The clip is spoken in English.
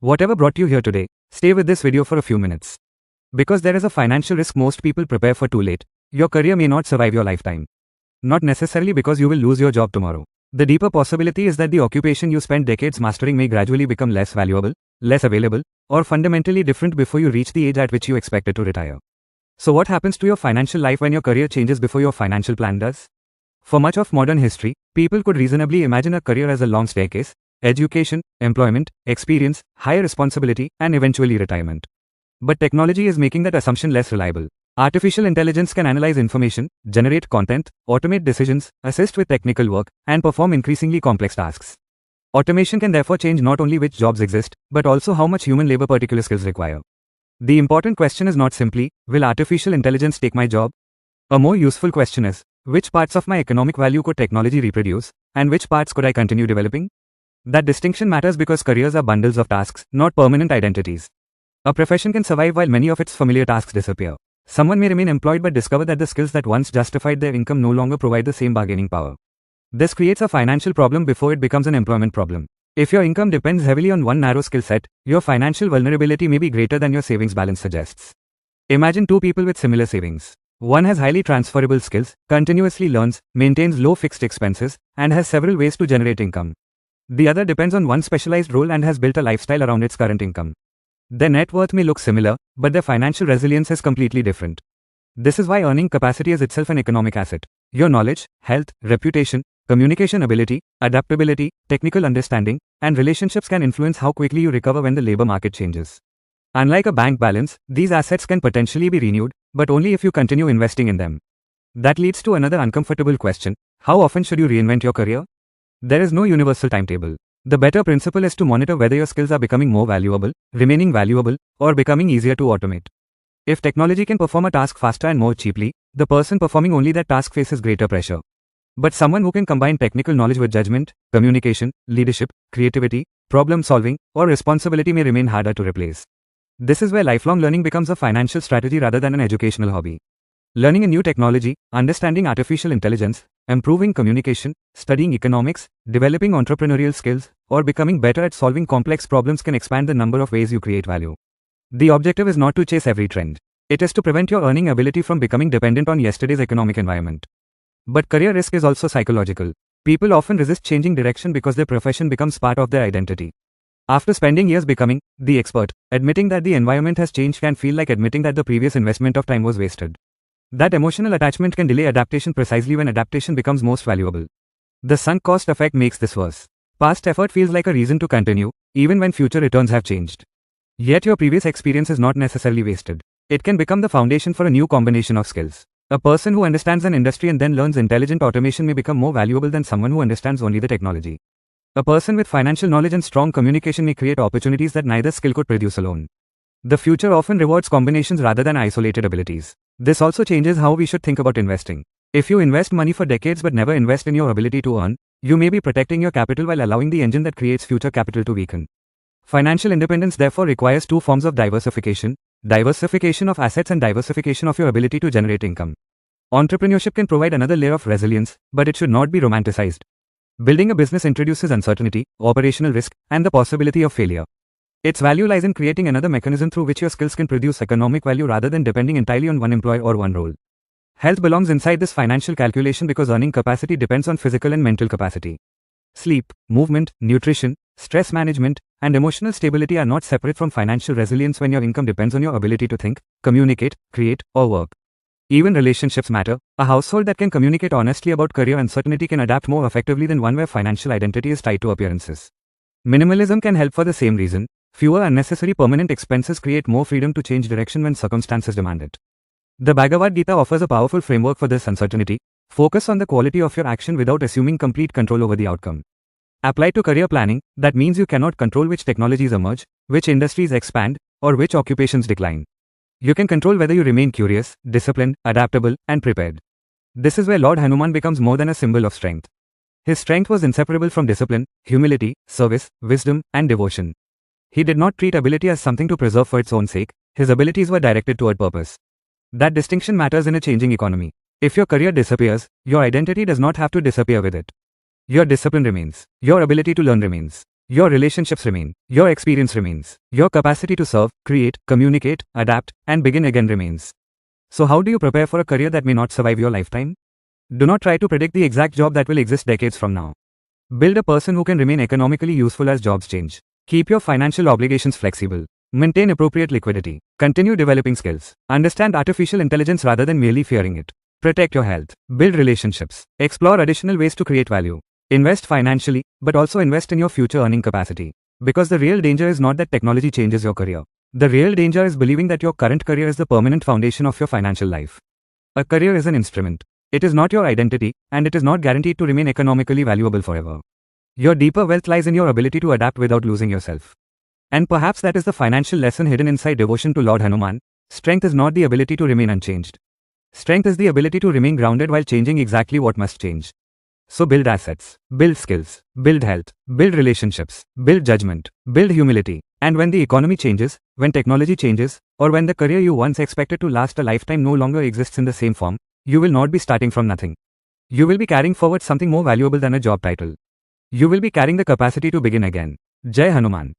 Whatever brought you here today, stay with this video for a few minutes. Because there is a financial risk most people prepare for too late. Your career may not survive your lifetime. Not necessarily because you will lose your job tomorrow. The deeper possibility is that the occupation you spent decades mastering may gradually become less valuable, less available, or fundamentally different before you reach the age at which you expected to retire. So what happens to your financial life when your career changes before your financial plan does? For much of modern history, people could reasonably imagine a career as a long staircase: education, employment, experience, higher responsibility, and eventually retirement. But technology is making that assumption less reliable. Artificial intelligence can analyze information, generate content, automate decisions, assist with technical work, and perform increasingly complex tasks. Automation can therefore change not only which jobs exist, but also how much human labor particular skills require. The important question is not simply, will artificial intelligence take my job? A more useful question is, which parts of my economic value could technology reproduce, and which parts could I continue developing? That distinction matters because careers are bundles of tasks, not permanent identities. A profession can survive while many of its familiar tasks disappear. Someone may remain employed but discover that the skills that once justified their income no longer provide the same bargaining power. This creates a financial problem before it becomes an employment problem. If your income depends heavily on one narrow skill set, your financial vulnerability may be greater than your savings balance suggests. Imagine two people with similar savings. One has highly transferable skills, continuously learns, maintains low fixed expenses, and has several ways to generate income. The other depends on one specialized role and has built a lifestyle around its current income. Their net worth may look similar, but their financial resilience is completely different. This is why earning capacity is itself an economic asset. Your knowledge, health, reputation, communication ability, adaptability, technical understanding, and relationships can influence how quickly you recover when the labor market changes. Unlike a bank balance, these assets can potentially be renewed, but only if you continue investing in them. That leads to another uncomfortable question: how often should you reinvent your career? There is no universal timetable. The better principle is to monitor whether your skills are becoming more valuable, remaining valuable, or becoming easier to automate. If technology can perform a task faster and more cheaply, the person performing only that task faces greater pressure. But someone who can combine technical knowledge with judgment, communication, leadership, creativity, problem solving, or responsibility may remain harder to replace. This is where lifelong learning becomes a financial strategy rather than an educational hobby. Learning a new technology, understanding artificial intelligence, improving communication, studying economics, developing entrepreneurial skills, or becoming better at solving complex problems can expand the number of ways you create value. The objective is not to chase every trend. It is to prevent your earning ability from becoming dependent on yesterday's economic environment. But career risk is also psychological. People often resist changing direction because their profession becomes part of their identity. After spending years becoming the expert, admitting that the environment has changed can feel like admitting that the previous investment of time was wasted. That emotional attachment can delay adaptation precisely when adaptation becomes most valuable. The sunk cost effect makes this worse. Past effort feels like a reason to continue, even when future returns have changed. Yet your previous experience is not necessarily wasted. It can become the foundation for a new combination of skills. A person who understands an industry and then learns intelligent automation may become more valuable than someone who understands only the technology. A person with financial knowledge and strong communication may create opportunities that neither skill could produce alone. The future often rewards combinations rather than isolated abilities. This also changes how we should think about investing. If you invest money for decades but never invest in your ability to earn, you may be protecting your capital while allowing the engine that creates future capital to weaken. Financial independence therefore requires two forms of diversification: diversification of assets and diversification of your ability to generate income. Entrepreneurship can provide another layer of resilience, but it should not be romanticized. Building a business introduces uncertainty, operational risk, and the possibility of failure. Its value lies in creating another mechanism through which your skills can produce economic value rather than depending entirely on one employer or one role. Health belongs inside this financial calculation because earning capacity depends on physical and mental capacity. Sleep, movement, nutrition, stress management, and emotional stability are not separate from financial resilience when your income depends on your ability to think, communicate, create, or work. Even relationships matter. A household that can communicate honestly about career uncertainty can adapt more effectively than one where financial identity is tied to appearances. Minimalism can help for the same reason. Fewer unnecessary permanent expenses create more freedom to change direction when circumstances demand it. The Bhagavad Gita offers a powerful framework for this uncertainty. Focus on the quality of your action without assuming complete control over the outcome. Applied to career planning, that means you cannot control which technologies emerge, which industries expand, or which occupations decline. You can control whether you remain curious, disciplined, adaptable, and prepared. This is where Lord Hanuman becomes more than a symbol of strength. His strength was inseparable from discipline, humility, service, wisdom, and devotion. He did not treat ability as something to preserve for its own sake. His abilities were directed toward purpose. That distinction matters in a changing economy. If your career disappears, your identity does not have to disappear with it. Your discipline remains. Your ability to learn remains. Your relationships remain. Your experience remains. Your capacity to serve, create, communicate, adapt, and begin again remains. So how do you prepare for a career that may not survive your lifetime? Do not try to predict the exact job that will exist decades from now. Build a person who can remain economically useful as jobs change. Keep your financial obligations flexible. Maintain appropriate liquidity. Continue developing skills. Understand artificial intelligence rather than merely fearing it. Protect your health. Build relationships. Explore additional ways to create value. Invest financially, but also invest in your future earning capacity. Because the real danger is not that technology changes your career. The real danger is believing that your current career is the permanent foundation of your financial life. A career is an instrument. It is not your identity, and it is not guaranteed to remain economically valuable forever. Your deeper wealth lies in your ability to adapt without losing yourself. And perhaps that is the financial lesson hidden inside devotion to Lord Hanuman. Strength is not the ability to remain unchanged. Strength is the ability to remain grounded while changing exactly what must change. So build assets, build skills, build health, build relationships, build judgment, build humility. And when the economy changes, when technology changes, or when the career you once expected to last a lifetime no longer exists in the same form, you will not be starting from nothing. You will be carrying forward something more valuable than a job title. You will be carrying the capacity to begin again. Jai Hanuman.